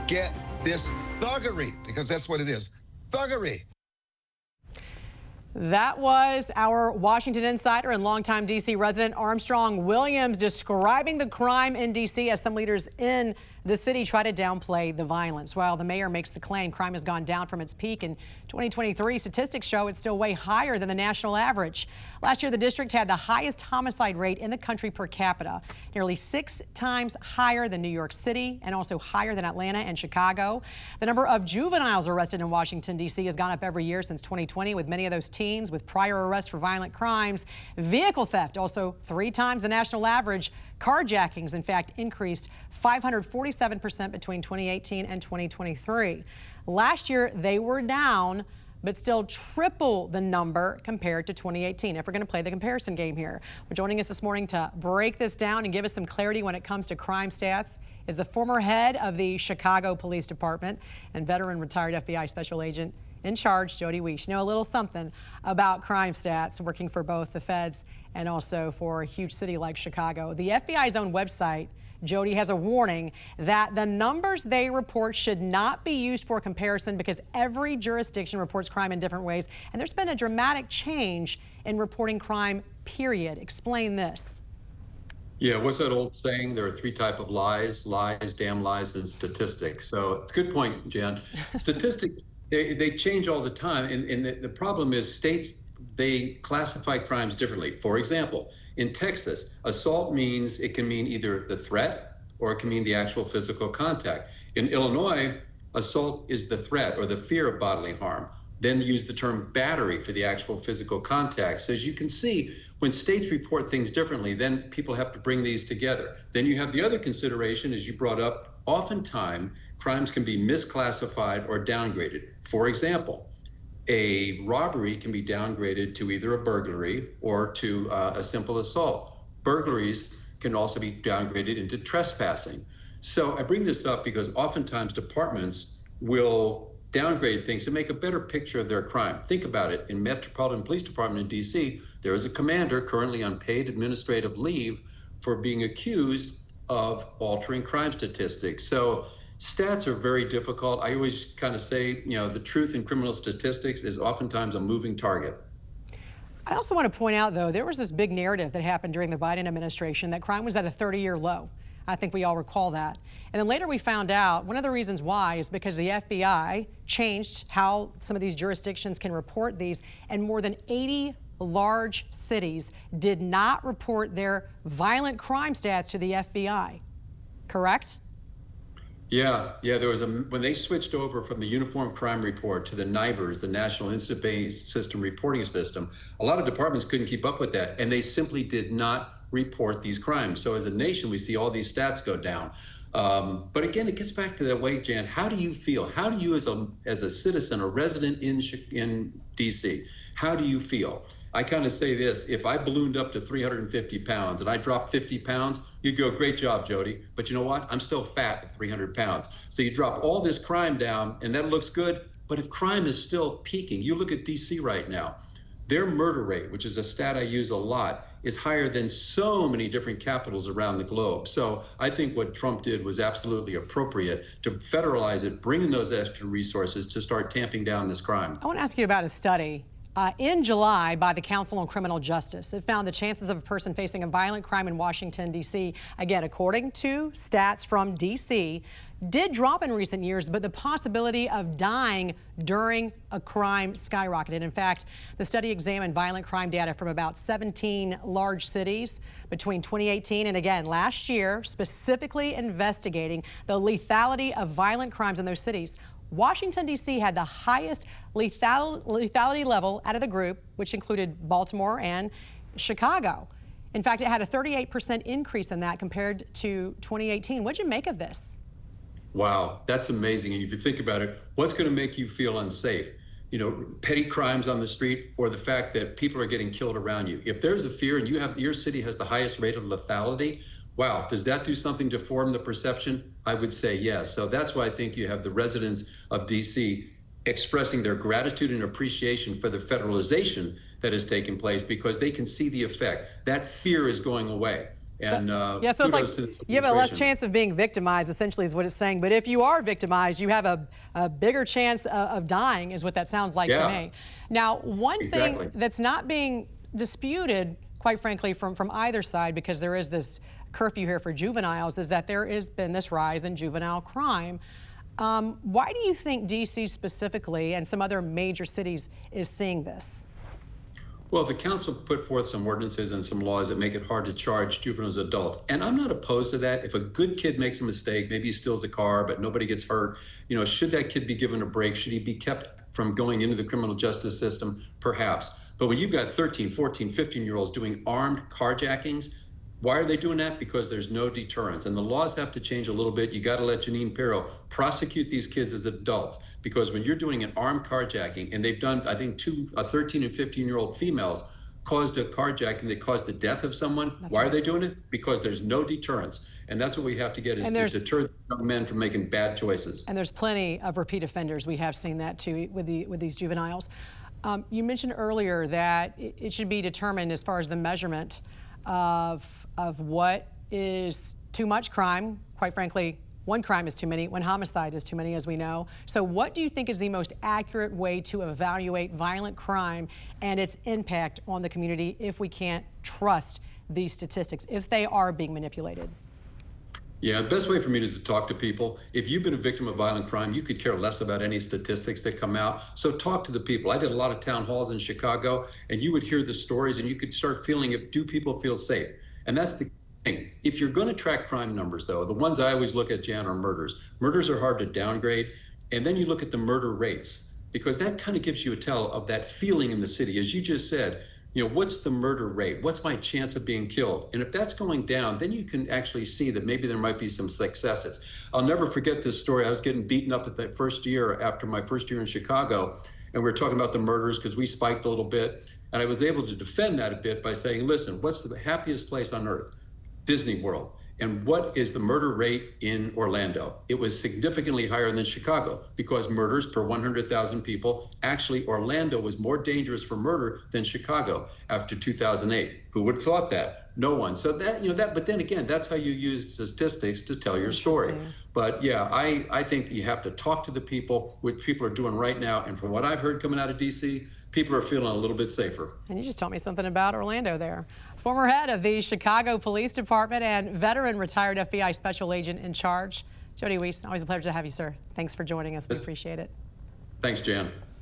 get this thuggery, because that's what it is, thuggery. That was our Washington insider and longtime D.C. resident Armstrong Williams describing the crime in D.C. as some leaders in the city try to downplay the violence. While the mayor makes the claim crime has gone down from its peak in 2023, statistics show it's still way higher than the national average. Last year, the district had the highest homicide rate in the country per capita, nearly 6 times higher than New York City and also higher than Atlanta and Chicago. The number of juveniles arrested in Washington, D.C. has gone up every year since 2020, with many of those teens with prior arrests for violent crimes. Vehicle theft also 3 times the national average. Carjackings, in fact, increased 547% between 2018 and 2023. Last year, they were down, but still triple the number compared to 2018. If we're going to play the comparison game here, joining us this morning to break this down and give us some clarity when it comes to crime stats is the former head of the Chicago Police Department and veteran retired FBI Special Agent in charge, Jody Weis. You know a little something about crime stats, working for both the feds and also for a huge city like Chicago. The FBI's own website, Jody, has a warning that the numbers they report should not be used for comparison because every jurisdiction reports crime in different ways, and there's been a dramatic change in reporting crime, period. Explain this. Yeah, what's that old saying? There are 3 types of lies: lies, damn lies, and statistics. So it's a good point, Jan. Statistics, they change all the time, and the problem is states, they classify crimes differently. For example, in Texas, assault means, it can mean either the threat or it can mean the actual physical contact. In Illinois, assault is the threat or the fear of bodily harm. Then use the term battery for the actual physical contact. So as you can see, when states report things differently, then people have to bring these together. Then you have the other consideration, as you brought up, oftentimes crimes can be misclassified or downgraded. For example, a robbery can be downgraded to either a burglary or to a simple assault. Burglaries can also be downgraded into trespassing. So I bring this up because oftentimes departments will downgrade things to make a better picture of their crime. Think about it. In Metropolitan Police Department in D.C., there is a commander currently on paid administrative leave for being accused of altering crime statistics. So stats are very difficult. I always kind of say, you know, the truth in criminal statistics is oftentimes a moving target. I also want to point out, though, there was this big narrative that happened during the Biden administration that crime was at a 30-year low. I think we all recall that. And then later we found out one of the reasons why is because the FBI changed how some of these jurisdictions can report these, and more than 80 large cities did not report their violent crime stats to the FBI. Correct? Yeah, there was when they switched over from the Uniform Crime Report to the NIBRS, the National Incident-Based System Reporting System, a lot of departments couldn't keep up with that, and they simply did not report these crimes. So as a nation, we see all these stats go down. But again, it gets back to that way, Jan. How do you feel? How do you, as a citizen, a resident in D.C., how do you feel? I kind of say this: if I ballooned up to 350 pounds and I dropped 50 pounds, you'd go, great job, Jody. But you know what? I'm still fat at 300 pounds. So you drop all this crime down and that looks good. But if crime is still peaking, you look at DC right now, their murder rate, which is a stat I use a lot, is higher than so many different capitals around the globe. So I think what Trump did was absolutely appropriate to federalize it, bring in those extra resources to start tamping down this crime. I want to ask you about a study in July by the Council on Criminal Justice. It found the chances of a person facing a violent crime in Washington, D.C., again, according to stats from D.C., did drop in recent years, but the possibility of dying during a crime skyrocketed. In fact, the study examined violent crime data from about 17 large cities between 2018 and again last year, specifically investigating the lethality of violent crimes in those cities. Washington, D.C. had the highest lethality level out of the group, which included Baltimore and Chicago. In fact, it had a 38% increase in that compared to 2018. What'd you make of this? Wow, that's amazing. And if you think about it, what's going to make you feel unsafe? You know, petty crimes on the street, or the fact that people are getting killed around you. If there's a fear and your city has the highest rate of lethality, wow, does that do something to form the perception? I would say yes. So that's why I think you have the residents of DC expressing their gratitude and appreciation for the federalization that has taken place, because they can see the effect. That fear is going away. And yeah, so it's like kudos to this you have a less administration. chance of being victimized, essentially, is what it's saying. But if you are victimized, you have a bigger chance of dying, is what that sounds like to me. Now, one thing that's not being disputed, quite frankly, from either side, because there is this curfew here for juveniles, is that there has been this rise in juvenile crime. Why do you think D.C. specifically and some other major cities is seeing this? Well, the council put forth some ordinances and some laws that make it hard to charge juveniles as adults. And I'm not opposed to that. If a good kid makes a mistake, maybe he steals a car, but nobody gets hurt, you know, should that kid be given a break? Should he be kept from going into the criminal justice system? Perhaps. But when you've got 13, 14, 15-year-olds doing armed carjackings, why are they doing that? Because there's no deterrence. And the laws have to change a little bit. You got to let Janine Pirro prosecute these kids as adults. Because when you're doing an armed carjacking, and they've done, I think, 13 and 15-year-old females caused a carjacking that caused the death of someone. Why are they doing it? Because there's no deterrence. And that's what we have to get, is to deter young men from making bad choices. And there's plenty of repeat offenders. We have seen that too with these juveniles. You mentioned earlier that it should be determined as far as the measurement of what is too much crime. Quite frankly, one crime is too many, one homicide is too many, as we know. So what do you think is the most accurate way to evaluate violent crime and its impact on the community if we can't trust these statistics, if they are being manipulated? Yeah, the best way for me is to talk to people. If you've been a victim of violent crime, you could care less about any statistics that come out. So talk to the people. I did a lot of town halls in Chicago, and you would hear the stories, and you could start feeling, do people feel safe? And that's the thing. If you're going to track crime numbers, though, the ones I always look at, Jan, are murders. Murders are hard to downgrade. And then you look at the murder rates, because that kind of gives you a tell of that feeling in the city. As you just said, you know, what's the murder rate? What's my chance of being killed? And if that's going down, then you can actually see that maybe there might be some successes. I'll never forget this story. I was getting beaten up at that first year, after my first year in Chicago, and we were talking about the murders because we spiked a little bit. And I was able to defend that a bit by saying, listen, what's the happiest place on earth? Disney World. And what is the murder rate in Orlando? It was significantly higher than Chicago, because murders per 100,000 people, actually Orlando was more dangerous for murder than Chicago after 2008. Who would have thought that? No one. So that, you know, but then again, that's how you use statistics to tell your story. But yeah, I think you have to talk to the people, which people are doing right now. And from what I've heard coming out of DC, people are feeling a little bit safer. And you just told me something about Orlando there. Former head of the Chicago Police Department and veteran retired FBI special agent in charge, Jody Weis. Always a pleasure to have you, sir. Thanks for joining us. We appreciate it. Thanks, Jan.